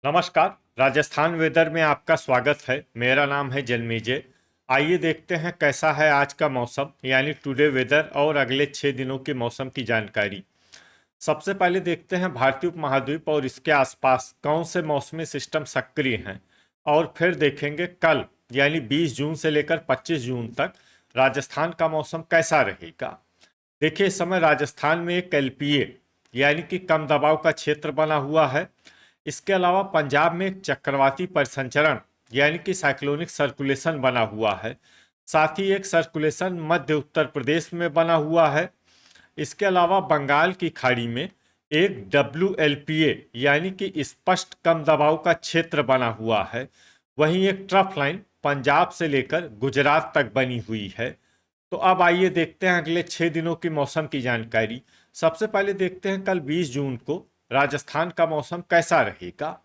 नमस्कार। राजस्थान वेदर में आपका स्वागत है। मेरा नाम है जन्मेजय। आइए देखते हैं कैसा है आज का मौसम यानी टुडे वेदर और अगले 6 दिनों के मौसम की जानकारी। सबसे पहले देखते हैं भारतीय उपमहाद्वीप और इसके आसपास कौन से मौसमी सिस्टम सक्रिय हैं, और फिर देखेंगे कल यानी 20 जून से लेकर 25 जून तक राजस्थान का मौसम कैसा रहेगा। देखिए, इस समय राजस्थान में एक एलपीए यानी कि कम दबाव का क्षेत्र बना हुआ है। इसके अलावा पंजाब में एक चक्रवाती परिसंचरण यानी कि साइक्लोनिक सर्कुलेशन बना हुआ है। साथ ही एक सर्कुलेशन मध्य उत्तर प्रदेश में बना हुआ है। इसके अलावा बंगाल की खाड़ी में एक WLPA यानी कि स्पष्ट कम दबाव का क्षेत्र बना हुआ है। वहीं एक ट्रफ लाइन पंजाब से लेकर गुजरात तक बनी हुई है। तो अब आइए देखते हैं अगले 6 दिनों की मौसम की जानकारी। सबसे पहले देखते हैं कल 20 जून को राजस्थान का मौसम कैसा रहेगा।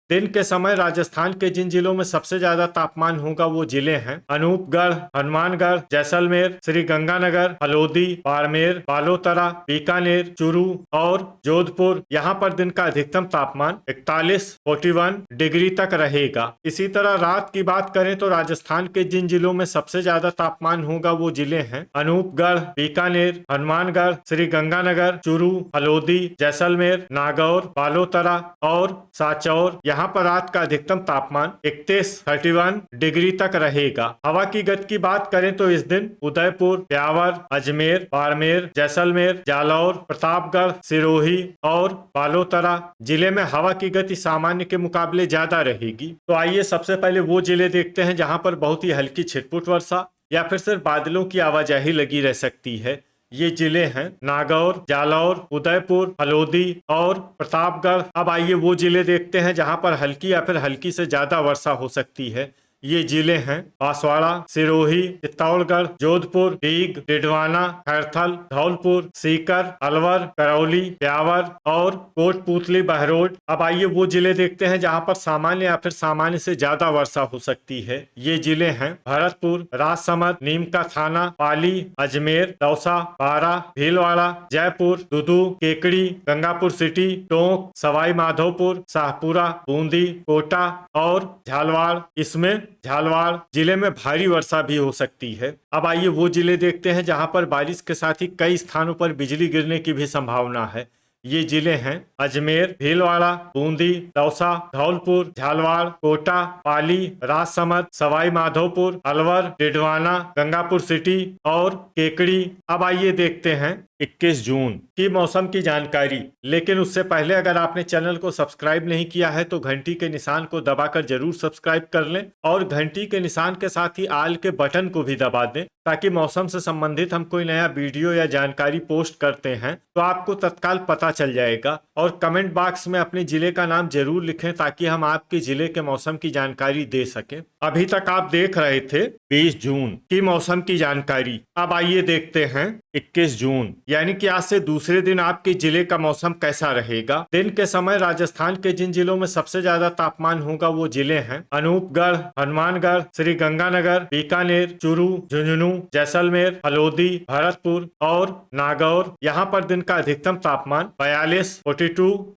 दिन के समय राजस्थान के जिन जिलों में सबसे ज्यादा तापमान होगा वो जिले हैं अनूपगढ़, हनुमानगढ़, जैसलमेर, श्री गंगानगर, हल्द्वानी, बाड़मेर, बालोतरा, बीकानेर, चूरू और जोधपुर। यहाँ पर दिन का अधिकतम तापमान 41 डिग्री तक रहेगा। इसी तरह रात की बात करें तो राजस्थान के जिन जिलों में सबसे ज्यादा तापमान होगा वो जिले हैं अनूपगढ़, बीकानेर, हनुमानगढ़, श्री गंगानगर, चूरू, हल्द्वानी, जैसलमेर, नागौर, बालोतरा और सांचौर। यहाँ पर रात का अधिकतम तापमान 31 डिग्री तक रहेगा। हवा की गति की बात करें तो इस दिन उदयपुर, ब्यावर, अजमेर, बाड़मेर, जैसलमेर, जालौर, प्रतापगढ़, सिरोही और बालोतरा जिले में हवा की गति सामान्य के मुकाबले ज्यादा रहेगी। तो आइए सबसे पहले वो जिले देखते हैं जहां पर बहुत ही हल्की छिटपुट वर्षा या फिर सिर्फ बादलों की आवाजाही लगी रह सकती है। ये जिले हैं नागौर, जालौर, उदयपुर, हल्द्वानी और प्रतापगढ़। अब आइए वो जिले देखते हैं जहां पर हल्की या फिर हल्की से ज्यादा वर्षा हो सकती है। ये जिले हैं बांसवाड़ा, सिरोही, चित्तौड़गढ़, जोधपुर, डीग, डिडवाना, खैरथल, धौलपुर, सीकर, अलवर, करौली, ब्यावर और कोटपूतली, बहरोड। अब आइए वो जिले देखते हैं जहां पर सामान्य या फिर सामान्य से ज्यादा वर्षा हो सकती है। ये जिले हैं भरतपुर, राजसमंद, नीमका थाना, पाली, अजमेर, दौसा, बारा, भीलवाड़ा, जयपुर, दुदू, केकड़ी, गंगापुर सिटी, टोंक, सवाई माधोपुर, शाहपुरा, बूंदी, कोटा और झालवाड़। इसमें झालवाड़ जिले में भारी वर्षा भी हो सकती है। अब आइए वो जिले देखते हैं जहां पर बारिश के साथ ही कई स्थानों पर बिजली गिरने की भी संभावना है। ये जिले हैं अजमेर, भीलवाड़ा, बूंदी, दौसा, धौलपुर, झालवाड़, कोटा, पाली, राजसमंद, सवाई माधोपुर, अलवर, डिडवाना, गंगापुर सिटी और केकड़ी। अब आइए देखते हैं 21 जून की मौसम की जानकारी। लेकिन उससे पहले अगर आपने चैनल को सब्सक्राइब नहीं किया है तो घंटी के निशान को दबाकर जरूर सब्सक्राइब कर लें और घंटी के निशान के साथ ही आल के बटन को भी दबा दें, ताकि मौसम से संबंधित हम कोई नया वीडियो या जानकारी पोस्ट करते हैं तो आपको तत्काल पता चल जाएगा। और कमेंट बॉक्स में अपने जिले का नाम जरूर लिखें ताकि हम आपके जिले के मौसम की जानकारी दे सकें। अभी तक आप देख रहे थे 20 जून की मौसम की जानकारी। अब आइए देखते हैं 21 जून यानी कि आज से दूसरे दिन आपके जिले का मौसम कैसा रहेगा। दिन के समय राजस्थान के जिन जिलों में सबसे ज्यादा तापमान होगा वो जिले हैं अनूपगढ़, हनुमानगढ़, श्री गंगानगर, बीकानेर, चूरू, झुंझुनू, जैसलमेर, हल्द्वानी, भरतपुर और नागौर। यहाँ पर दिन का अधिकतम तापमान 42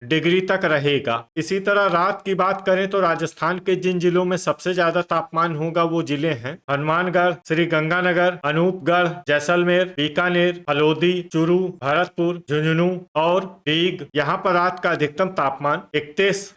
डिग्री तक रहेगा। इसी तरह रात की बात करें तो राजस्थान के जिन जिलों में सबसे ज्यादा तापमान होगा वो जिले हैं हनुमानगढ़, श्री गंगानगर, अनूपगढ़, जैसलमेर, बीकानेर, हल्द्वानी, चूरू, भरतपुर, झुंझुनू और डीग। यहाँ पर रात का अधिकतम तापमान 31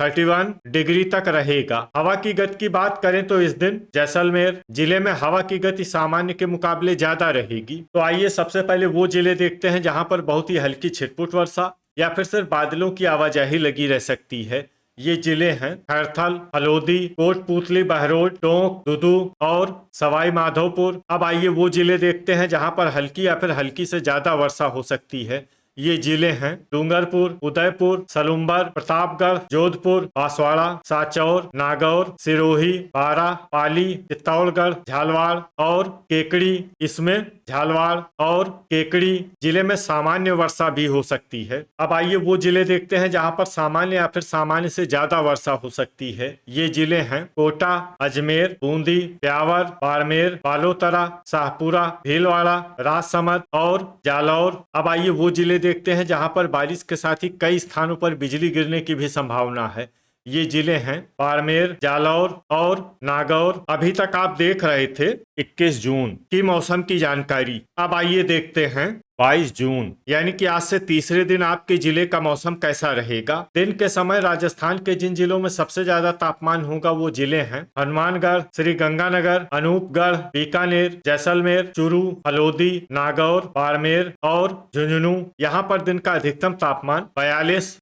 डिग्री तक रहेगा। हवा की गति की बात करें तो इस दिन जैसलमेर जिले में हवा की गति सामान्य के मुकाबले ज्यादा रहेगी। तो आइए सबसे पहले वो जिले देखते हैं जहां पर बहुत ही हल्की छिटपुट वर्षा या फिर सिर्फ बादलों की आवाजाही लगी रह सकती है। ये जिले हैं खैरथल, हल्द्वानी, कोटपूतली, बहरोड, टोंक, दुदू और सवाई माधोपुर। अब आइए वो जिले देखते हैं जहां पर हल्की या फिर हल्की से ज्यादा वर्षा हो सकती है। ये जिले हैं डूंगरपुर, उदयपुर, सलुम्बर, प्रतापगढ़, जोधपुर, बांसवाड़ा, सांचौर, नागौर, सिरोही, बारा, पाली, चित्तौड़गढ़, झालवाड़ और केकड़ी। इसमें झालवाड़ और केकड़ी जिले में सामान्य वर्षा भी हो सकती है। अब आइए वो जिले देखते हैं जहां पर सामान्य या फिर सामान्य से ज्यादा वर्षा हो सकती है। ये जिले हैं कोटा, अजमेर, बूंदी, ब्यावर, बाड़मेर, बालोतरा, शाहपुरा, भीलवाड़ा, राजसमंद और जालौर। अब आइए वो जिले देखते हैं जहां पर बारिश के साथ ही कई स्थानों पर बिजली गिरने की भी संभावना है। ये जिले हैं बाड़मेर, जालौर और नागौर। अभी तक आप देख रहे थे 21 जून की मौसम की जानकारी। अब आइए देखते हैं 22 जून यानी कि आज से तीसरे दिन आपके जिले का मौसम कैसा रहेगा। दिन के समय राजस्थान के जिन जिलों में सबसे ज्यादा तापमान होगा वो जिले हैं हनुमानगढ़, श्रीगंगानगर, अनूपगढ़, बीकानेर, जैसलमेर, चूरू, हलोदी, नागौर, बाड़मेर और झुंझुनू। यहाँ पर दिन का अधिकतम तापमान 42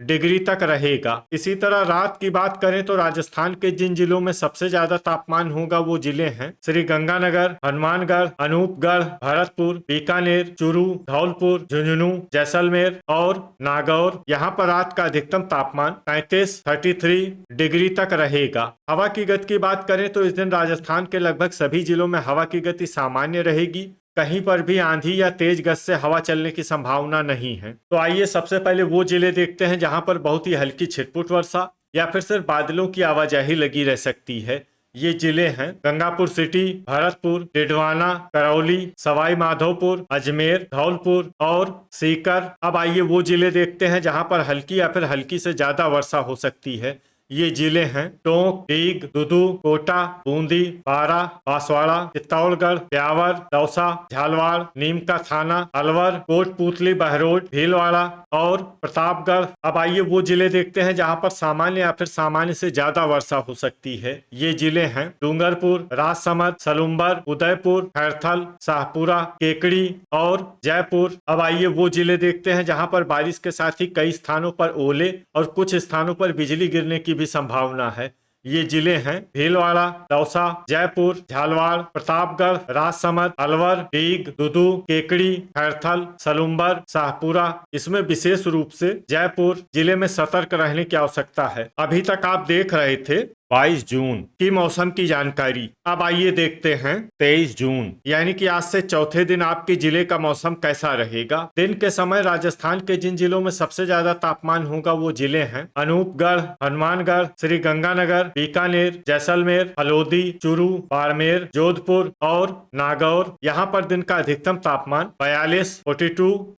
डिग्री तक रहेगा। इसी तरह रात की बात करें तो राजस्थान के जिन जिलों में सबसे ज्यादा तापमान होगा वो जिले हैं श्रीगंगानगर, हनुमानगढ़, अनूपगढ़, भरतपुर, बीकानेर, चूरू, धौलपुर, झुंझुनू, जैसलमेर और नागौर। यहाँ पर रात का अधिकतम तापमान 33 डिग्री तक रहेगा। हवा की गति की बात करें तो इस दिन राजस्थान के लगभग सभी जिलों में हवा की गति सामान्य रहेगी। कहीं पर भी आंधी या तेज गति से हवा चलने की संभावना नहीं है। तो आइए सबसे पहले वो जिले देखते हैं जहां पर बहुत ही हल्की छिटपुट वर्षा या फिर सिर्फ बादलों की आवाजाही लगी रह सकती है। ये जिले हैं गंगापुर सिटी, भरतपुर, डिडवाना, करौली, सवाई माधोपुर, अजमेर, धौलपुर और सीकर। अब आइए वो जिले देखते हैं जहां पर हल्की या फिर हल्की से ज्यादा वर्षा हो सकती है। ये जिले हैं टोंक, दीग, दुदू, कोटा, बूंदी, बारा, बांसवाड़ा, चित्तौड़गढ़, ब्यावर, दौसा, झालवाड़, नीमका थाना, अलवर, कोटपुतली, बहरोड, भीलवाड़ा और प्रतापगढ़। अब आइए वो जिले देखते हैं जहां पर सामान्य या फिर सामान्य से ज्यादा वर्षा हो सकती है। ये जिले हैं डूंगरपुर, राजसमंद, सलुम्बर, उदयपुर, खैरथल, शाहपुरा, केकड़ी और जयपुर। अब आइए वो जिले देखते हैं जहां पर बारिश के साथ ही कई स्थानों पर ओले और कुछ स्थानों पर बिजली गिरने की भी संभावना है। ये जिले हैं भीलवाड़ा, दौसा, जयपुर, झालवाड़, प्रतापगढ़, राजसमंद, अलवर, दीग, दुदू, केकड़ी, खैरथल, सलुम्बर, शाहपुरा। इसमें विशेष रूप से जयपुर जिले में सतर्क रहने की आवश्यकता है। अभी तक आप देख रहे थे 22 जून की मौसम की जानकारी। अब आइए देखते हैं 23 जून यानी कि आज से चौथे दिन आपके जिले का मौसम कैसा रहेगा। दिन के समय राजस्थान के जिन जिलों में सबसे ज्यादा तापमान होगा वो जिले हैं अनूपगढ़, हनुमानगढ़, श्रीगंगानगर, बीकानेर, जैसलमेर, हलोदी, चूरू, बाड़मेर, जोधपुर और नागौर। यहाँ पर दिन का अधिकतम तापमान 42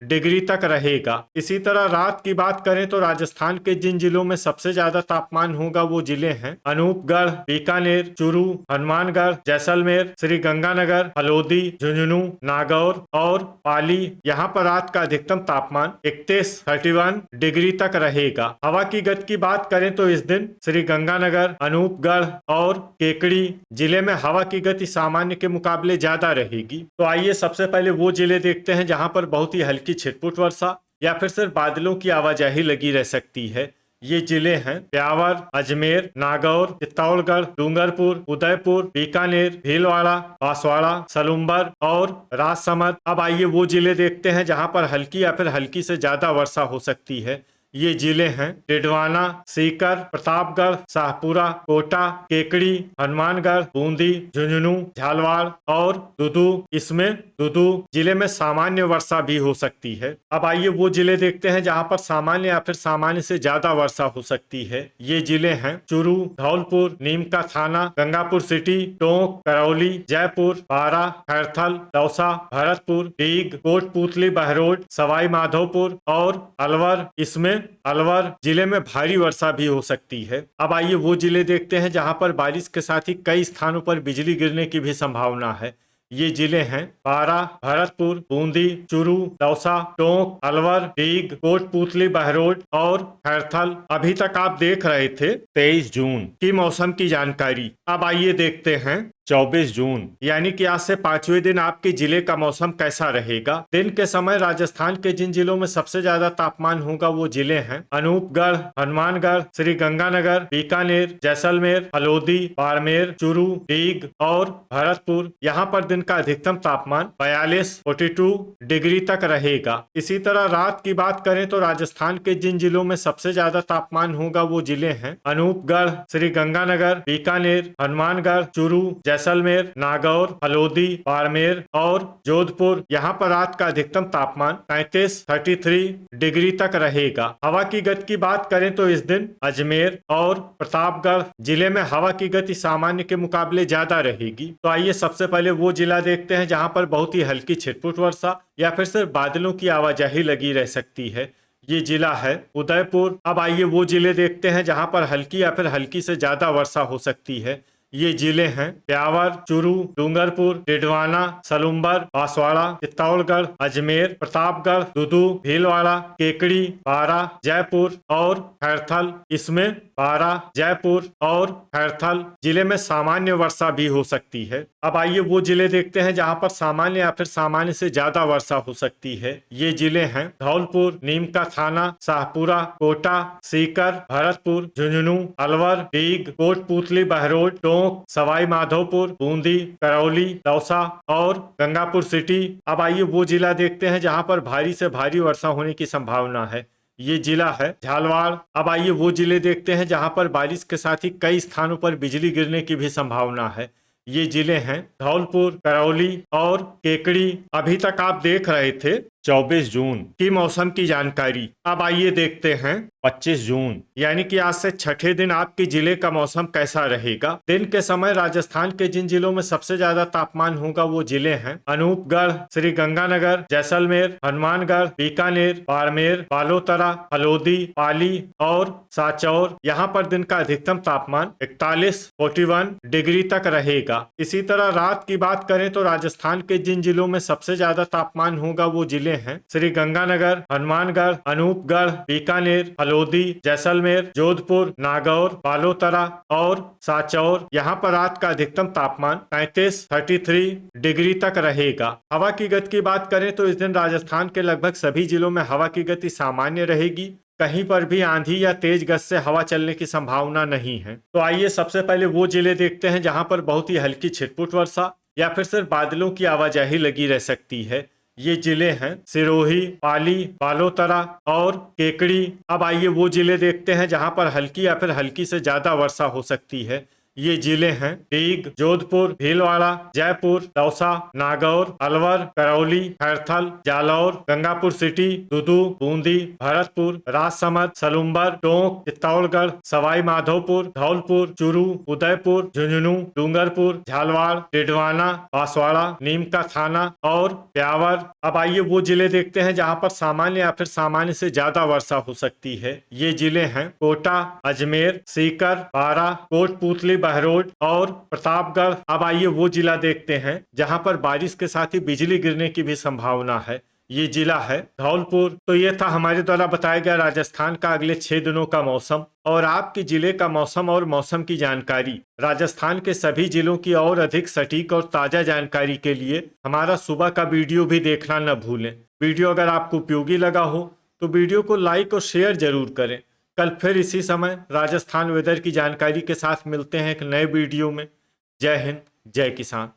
डिग्री तक रहेगा। इसी तरह रात की बात करें तो राजस्थान के जिन जिलों में सबसे ज्यादा तापमान होगा वो जिले हैं अनूपगढ़, बीकानेर, चूरू, हनुमानगढ़, जैसलमेर, श्रीगंगानगर, हलोदी, झुंझुनू, नागौर और पाली। यहाँ पर रात का अधिकतम तापमान 31 डिग्री तक रहेगा। हवा की गति की बात करें तो इस दिन श्रीगंगानगर, अनूपगढ़ और केकड़ी जिले में हवा की गति सामान्य के मुकाबले ज्यादा रहेगी। तो आइए सबसे पहले वो जिले देखते हैं जहां पर बहुत ही हल्की छिटपुट वर्षा या फिर सिर्फ बादलों की आवाजाही लगी रह सकती है। ये जिले हैं ब्यावर, अजमेर, नागौर, चित्तौड़गढ़, डूंगरपुर, उदयपुर, बीकानेर, भीलवाड़ा, बांसवाड़ा, सलुम्बर और राजसमंद। अब आइए वो जिले देखते हैं जहां पर हल्की या फिर हल्की से ज्यादा वर्षा हो सकती है। ये जिले हैं डिडवाना, सीकर, प्रतापगढ़, शाहपुरा, कोटा, केकड़ी, हनुमानगढ़, बूंदी, झुंझुनू, झालवाड़ और दुदू। इसमें दुदू जिले में सामान्य वर्षा भी हो सकती है। अब आइए वो जिले देखते हैं जहां पर सामान्य या फिर सामान्य से ज्यादा वर्षा हो सकती है। ये जिले हैं चूरू, धौलपुर, नीमका थाना, गंगापुर सिटी, टोंक, करौली, जयपुर, बारा, खैरथल, दौसा, भरतपुर, दीग, कोटपुतली, बहरोड, सवाई माधोपुर और अलवर। इसमें अलवर जिले में भारी वर्षा भी हो सकती है। अब आइए वो जिले देखते हैं जहां पर बारिश के साथ ही कई स्थानों पर बिजली गिरने की भी संभावना है। ये जिले हैं बारा, भरतपुर, बूंदी, चूरू, दौसा, टोंक, अलवर, दीग, कोटपुतली, बहरोड और खैरथल। अभी तक आप देख रहे थे 23 जून की मौसम की जानकारी। अब आइए देखते हैं 24 जून यानी कि आज से पांचवें दिन आपके जिले का मौसम कैसा रहेगा। दिन के समय राजस्थान के जिन जिलों में सबसे ज्यादा तापमान होगा वो जिले हैं अनूपगढ़, हनुमानगढ़, श्रीगंगानगर, बीकानेर, जैसलमेर, हलोदी, बाड़मेर, चूरू, दीग और भरतपुर। यहाँ पर दिन का अधिकतम तापमान 42 डिग्री तक रहेगा। इसी तरह रात की बात करें तो राजस्थान के जिन जिलों में सबसे ज्यादा तापमान होगा वो जिले हैं अनूपगढ़, श्रीगंगानगर, बीकानेर, हनुमानगढ़, चूरू, जैसलमेर, नागौर, हलोदी, बाड़मेर और जोधपुर। यहाँ पर रात का अधिकतम तापमान 33 डिग्री तक रहेगा। हवा की गति की बात करें तो इस दिन अजमेर और प्रतापगढ़ जिले में हवा की गति सामान्य के मुकाबले ज्यादा रहेगी। तो आइए सबसे पहले वो जिला देखते हैं जहाँ पर बहुत ही हल्की छिटपुट वर्षा या फिर सिर्फ बादलों की आवाजाही लगी रह सकती है। ये जिला है उदयपुर। अब आइए वो जिले देखते हैं जहां पर हल्की या फिर हल्की से ज्यादा वर्षा हो सकती है। ये जिले हैं ब्यावर, चूरू, डूंगरपुर, डिडवाना, सलुम्बर, बांसवाड़ा, चित्तौड़गढ़, अजमेर, प्रतापगढ़, दुदू, भीलवाड़ा, केकड़ी, बारा, जयपुर और खैरथल। इसमें बारा, जयपुर और खैरथल जिले में सामान्य वर्षा भी हो सकती है। अब आइए वो जिले देखते हैं जहां पर सामान्य या फिर सामान्य से ज्यादा वर्षा हो सकती है। ये जिले हैं धौलपुर, नीमका थाना, शाहपुरा, कोटा, सीकर, भरतपुर, झुंझुनू, अलवर, डीग, कोटपुतली, बहरोड, टोंक, सवाई माधोपुर, बूंदी, करौली, दौसा और गंगापुर सिटी। अब आइए वो जिला देखते हैं जहां पर भारी से भारी वर्षा होने की संभावना है। ये जिला है झालवाड़। अब आइए वो जिले देखते हैं जहां पर बारिश के साथ ही कई स्थानों पर बिजली गिरने की भी संभावना है। ये जिले हैं धौलपुर, करौली और केकड़ी। अभी तक आप देख रहे थे 24 जून की मौसम की जानकारी। अब आइए देखते हैं 25 जून यानी कि आज से छठे दिन आपके जिले का मौसम कैसा रहेगा। दिन के समय राजस्थान के जिन जिलों में सबसे ज्यादा तापमान होगा वो जिले हैं अनूपगढ़, श्री गंगानगर, जैसलमेर, हनुमानगढ़, बीकानेर, बाड़मेर, बालोतरा, हलोदी, पाली और सांचौर। यहाँ पर दिन का अधिकतम तापमान 41 डिग्री तक रहेगा। इसी तरह रात की बात करें तो राजस्थान के जिन जिलों में सबसे ज्यादा तापमान होगा वो जिले हैं श्री गंगानगर, हनुमानगढ़, अनूपगढ़, बीकानेर, हलोदी, जैसलमेर, जोधपुर, नागौर, बालोतरा और सांचौर। यहाँ पर रात का अधिकतम तापमान 33 डिग्री तक रहेगा। हवा की गति की बात करें तो इस दिन राजस्थान के लगभग सभी जिलों में हवा की गति सामान्य रहेगी। कहीं पर भी आंधी या तेज गति से हवा चलने की संभावना नहीं है। तो आइए सबसे पहले वो जिले देखते हैं जहां पर बहुत ही हल्की छिटपुट वर्षा या फिर सिर्फ बादलों की आवाजाही लगी रह सकती है। ये जिले हैं सिरोही, पाली, बालोतरा और केकड़ी। अब आइए वो जिले देखते हैं जहां पर हल्की या फिर हल्की से ज्यादा वर्षा हो सकती है। ये जिले हैं डीग, जोधपुर, भीलवाड़ा, जयपुर, दौसा, नागौर, अलवर, करौली, खैरथल, जालौर, गंगापुर सिटी, दुदू, बूंदी, भरतपुर, राजसमंद, सलुम्बर, टोंक, चित्तौड़गढ़, सवाई माधोपुर, धौलपुर, चूरू, उदयपुर, झुंझुनू, डूंगरपुर, झालवाड़, डिडवाना, बांसवाड़ा, नीमका थाना और ब्यावर। अब आइए वो जिले देखते हैं जहां पर सामान्य या फिर सामान्य से ज्यादा वर्षा हो सकती है। ये जिले हैं कोटा, अजमेर, सीकर, बारा, कोटपुतली, बहरोड और प्रतापगढ़। अब आइए वो जिला देखते हैं जहां पर बारिश के साथ ही बिजली गिरने की भी संभावना है। ये जिला है धौलपुर। तो ये था हमारे द्वारा बताया गया राजस्थान का अगले 6 दिनों का मौसम और आपके जिले का मौसम और मौसम की जानकारी। राजस्थान के सभी जिलों की और अधिक सटीक और ताजा जानकारी के लिए हमारा सुबह का वीडियो भी देखना न भूलें। वीडियो अगर आपको उपयोगी लगा हो तो वीडियो को लाइक और शेयर जरूर करें। कल फिर इसी समय राजस्थान वेदर की जानकारी के साथ मिलते हैं एक नए वीडियो में। जय हिंद, जय किसान।